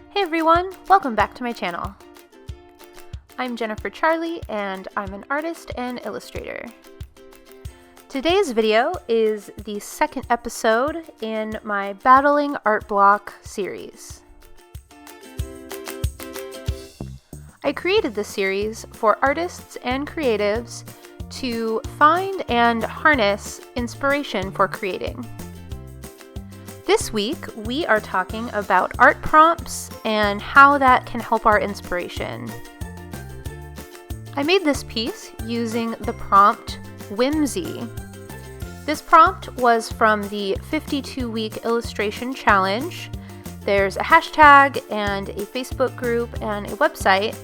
Hey everyone, welcome back to my channel. I'm Jennifer Charlee and I'm an artist and illustrator. Today's video is the second episode in my Battling Art Block series. I created this series for artists and creatives to find and harness inspiration for creating. This week, we are talking about art prompts and how that can help our inspiration. I made this piece using the prompt Whimsy. This prompt was from the 52-week illustration challenge. There's a hashtag and a Facebook group and a website.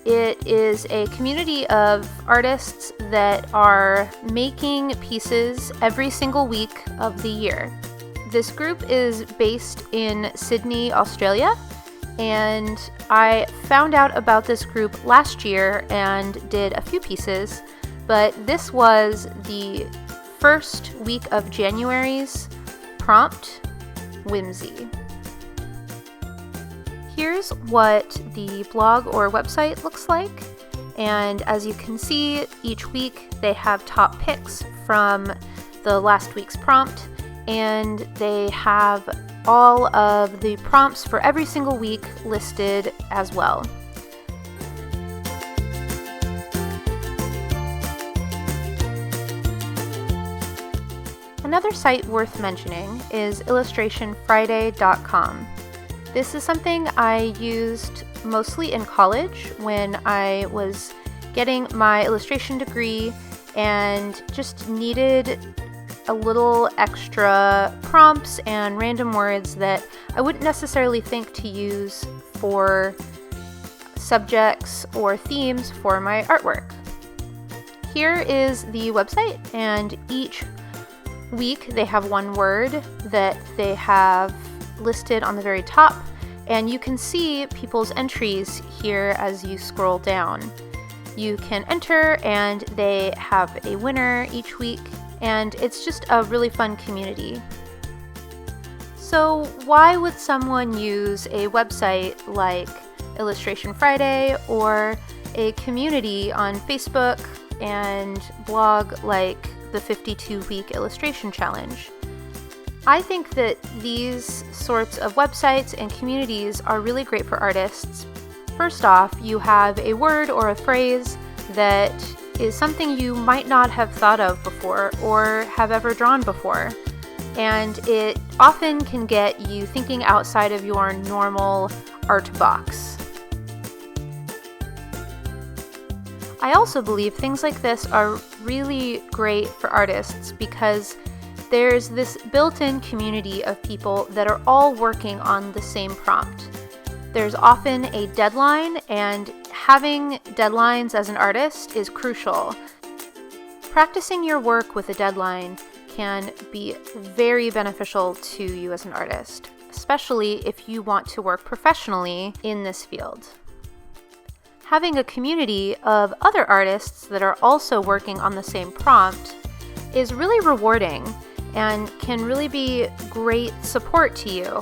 It is a community of artists that are making pieces every single week of the year. This group is based in Sydney, Australia, and I found out about this group last year and did a few pieces, but this was the first week of January's prompt, Whimsy. Here's what the blog or website looks like, and as you can see, each week they have top picks from the last week's prompt, and they have all of the prompts for every single week listed as well. Another site worth mentioning is illustrationfriday.com. This is something I used mostly in college when I was getting my illustration degree and just needed a little extra prompts and random words that I wouldn't necessarily think to use for subjects or themes for my artwork. Here is the website, and each week they have one word that they have listed on the very top, and you can see people's entries here as you scroll down. You can enter and they have a winner each week, and it's just a really fun community. So why would someone use a website like Illustration Friday or a community on Facebook and blog like the 52-week illustration challenge? I think that these sorts of websites and communities are really great for artists. First off, you have a word or a phrase that is something you might not have thought of before or have ever drawn before, and it often can get you thinking outside of your normal art box. I also believe things like this are really great for artists because there's this built-in community of people that are all working on the same prompt. There's often a deadline, and having deadlines as an artist is crucial. Practicing your work with a deadline can be very beneficial to you as an artist, especially if you want to work professionally in this field. Having a community of other artists that are also working on the same prompt is really rewarding and can really be great support to you.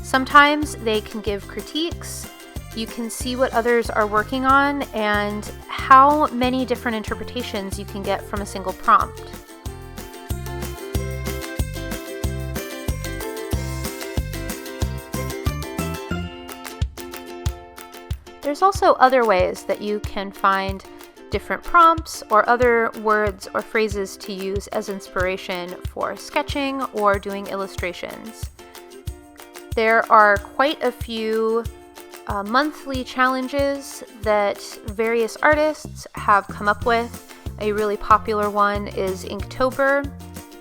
Sometimes they can give critiques. You can see what others are working on and how many different interpretations you can get from a single prompt. There's also other ways that you can find different prompts or other words or phrases to use as inspiration for sketching or doing illustrations. There are quite a few monthly challenges that various artists have come up with. A really popular one is Inktober.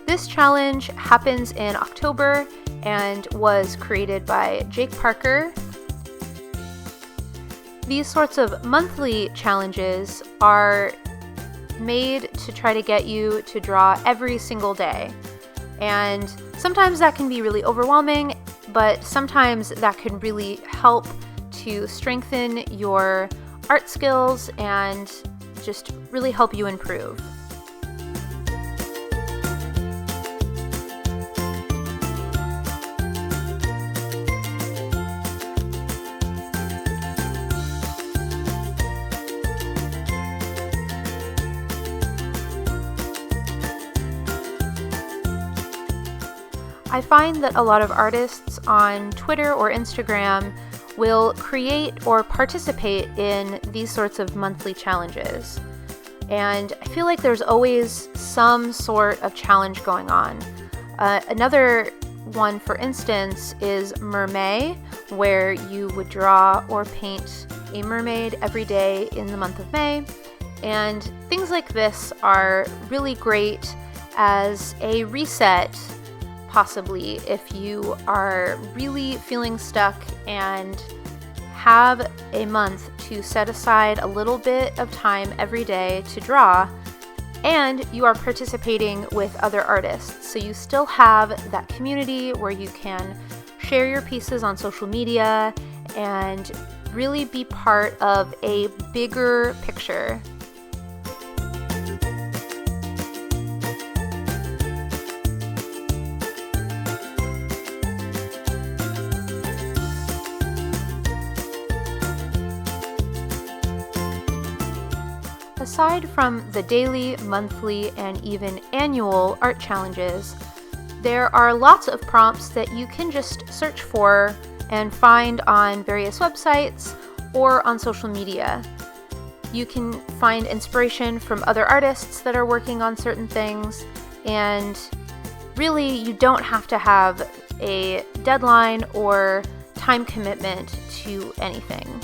This challenge happens in October and was created by Jake Parker. These sorts of monthly challenges are made to try to get you to draw every single day. And sometimes that can be really overwhelming, but sometimes that can really help to strengthen your art skills and just really help you improve. I find that a lot of artists on Twitter or Instagram will create or participate in these sorts of monthly challenges. And I feel like there's always some sort of challenge going on. Another one, for instance, is Mermaid, where you would draw or paint a mermaid every day in the month of May. And things like this are really great as a reset, possibly, if you are really feeling stuck and have a month to set aside a little bit of time every day to draw, and you are participating with other artists. So you still have that community where you can share your pieces on social media and really be part of a bigger picture. Aside from the daily, monthly, and even annual art challenges, there are lots of prompts that you can just search for and find on various websites or on social media. You can find inspiration from other artists that are working on certain things, and really you don't have to have a deadline or time commitment to anything.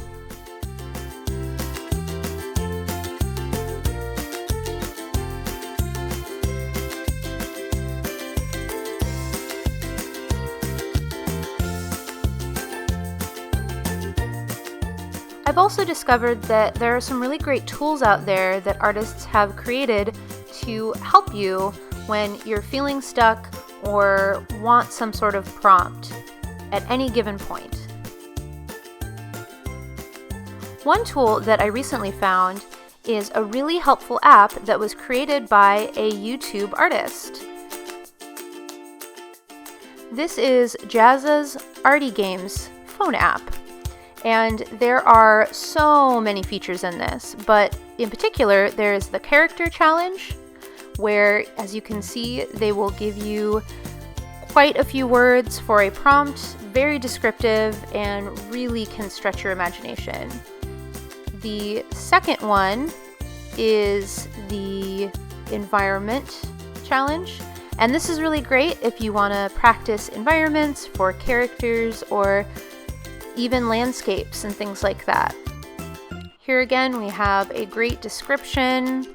I've also discovered that there are some really great tools out there that artists have created to help you when you're feeling stuck or want some sort of prompt at any given point. One tool that I recently found is a really helpful app that was created by a YouTube artist. This is Jazza's Arty Games phone app. And there are so many features in this, but in particular, there's the character challenge, where, as you can see, they will give you quite a few words for a prompt, very descriptive, and really can stretch your imagination. The second one is the environment challenge, and this is really great if you want to practice environments for characters or even landscapes and things like that. Here again, we have a great description.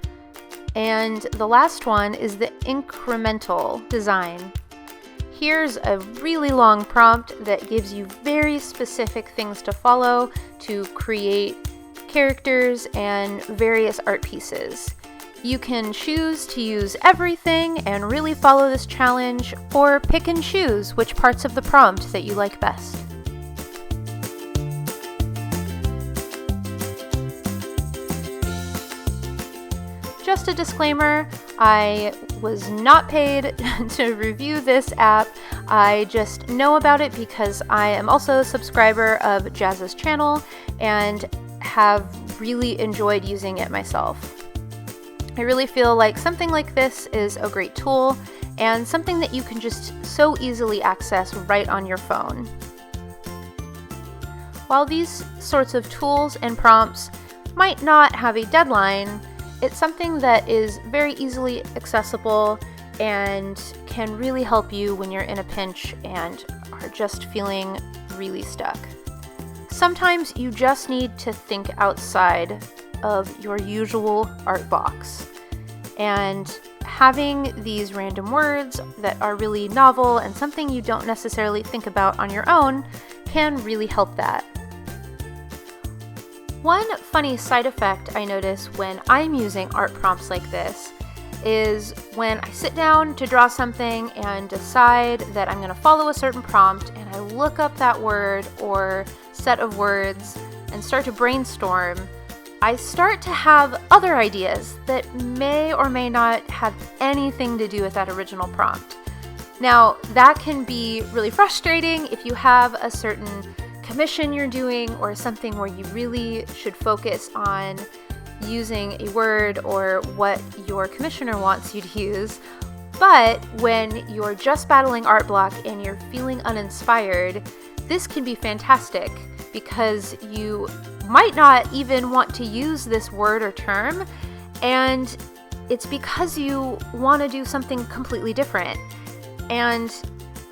And the last one is the incremental design. Here's a really long prompt that gives you very specific things to follow to create characters and various art pieces. You can choose to use everything and really follow this challenge, or pick and choose which parts of the prompt that you like best. Just a disclaimer, I was not paid to review this app. I just know about it because I am also a subscriber of Jazza's channel and have really enjoyed using it myself. I really feel like something like this is a great tool and something that you can just so easily access right on your phone. While these sorts of tools and prompts might not have a deadline, it's something that is very easily accessible and can really help you when you're in a pinch and are just feeling really stuck. Sometimes you just need to think outside of your usual art box. And having these random words that are really novel and something you don't necessarily think about on your own can really help that. One funny side effect I notice when I'm using art prompts like this is when I sit down to draw something and decide that I'm going to follow a certain prompt, and I look up that word or set of words and start to brainstorm, I start to have other ideas that may or may not have anything to do with that original prompt. Now, that can be really frustrating if you have a certain commission you're doing or something where you really should focus on using a word or what your commissioner wants you to use. But when you're just battling art block and you're feeling uninspired, this can be fantastic because you might not even want to use this word or term, and it's because you want to do something completely different. And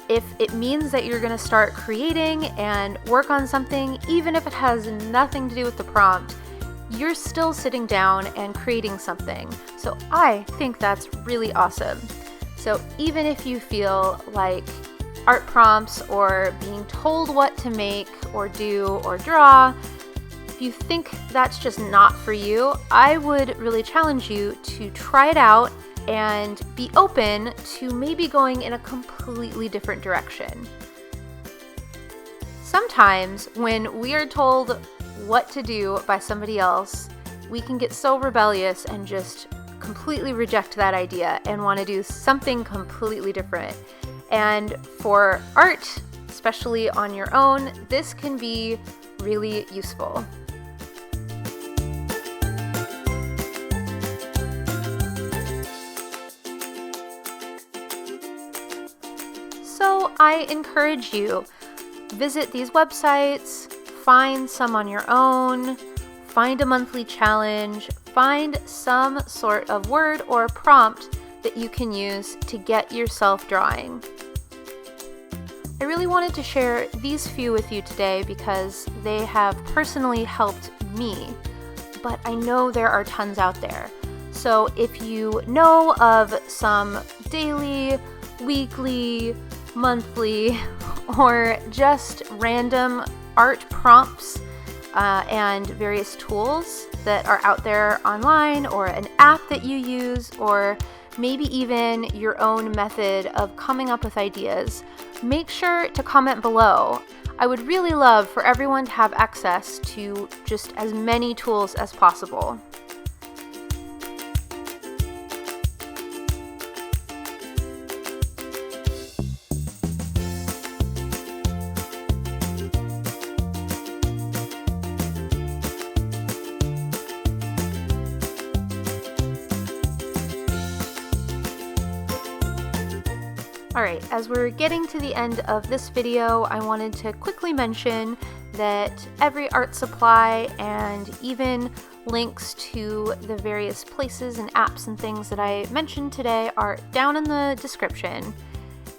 if it means that you're going to start creating and work on something, even if it has nothing to do with the prompt, you're still sitting down and creating something. So I think that's really awesome. So even if you feel like art prompts or being told what to make or do or draw, if you think that's just not for you, I would really challenge you to try it out and be open to maybe going in a completely different direction. Sometimes when we are told what to do by somebody else, we can get so rebellious and just completely reject that idea and want to do something completely different. And for art, especially on your own, this can be really useful. So I encourage you, visit these websites, find some on your own, find a monthly challenge, find some sort of word or prompt that you can use to get yourself drawing. I really wanted to share these few with you today because they have personally helped me, but I know there are tons out there. So if you know of some daily, weekly, monthly, or just random art prompts and various tools that are out there online, or an app that you use, or maybe even your own method of coming up with ideas, make sure to comment below. I would really love for everyone to have access to just as many tools as possible. Alright, as we're getting to the end of this video, I wanted to quickly mention that every art supply and even links to the various places and apps and things that I mentioned today are down in the description.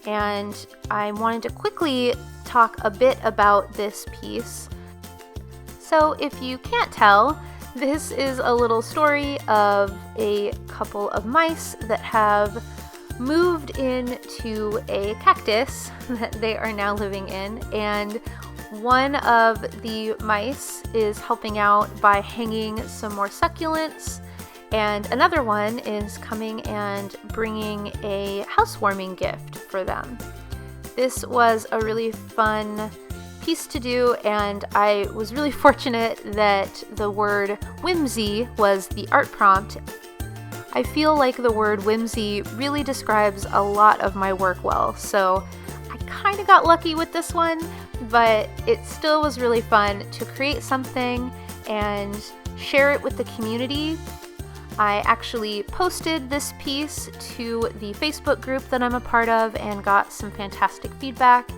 And I wanted to quickly talk a bit about this piece. So if you can't tell, this is a little story of a couple of mice that have moved into a cactus that they are now living in, and one of the mice is helping out by hanging some more succulents, and another one is coming and bringing a housewarming gift for them. This was a really fun piece to do, and I was really fortunate that the word whimsy was the art prompt. I feel like the word whimsy really describes a lot of my work well, so I kind of got lucky with this one, but it still was really fun to create something and share it with the community. I actually posted this piece to the Facebook group that I'm a part of and got some fantastic feedback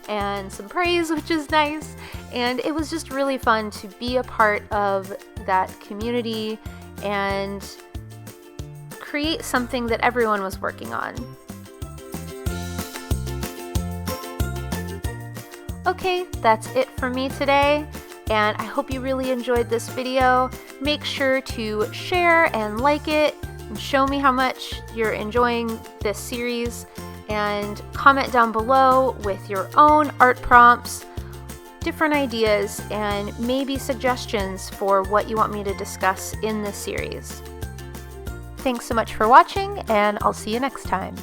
and some praise, which is nice, and it was just really fun to be a part of that community and create something that everyone was working on. Okay, that's it for me today, and I hope you really enjoyed this video. Make sure to share and like it, and show me how much you're enjoying this series, and comment down below with your own art prompts, different ideas, and maybe suggestions for what you want me to discuss in this series. Thanks so much for watching, and I'll see you next time.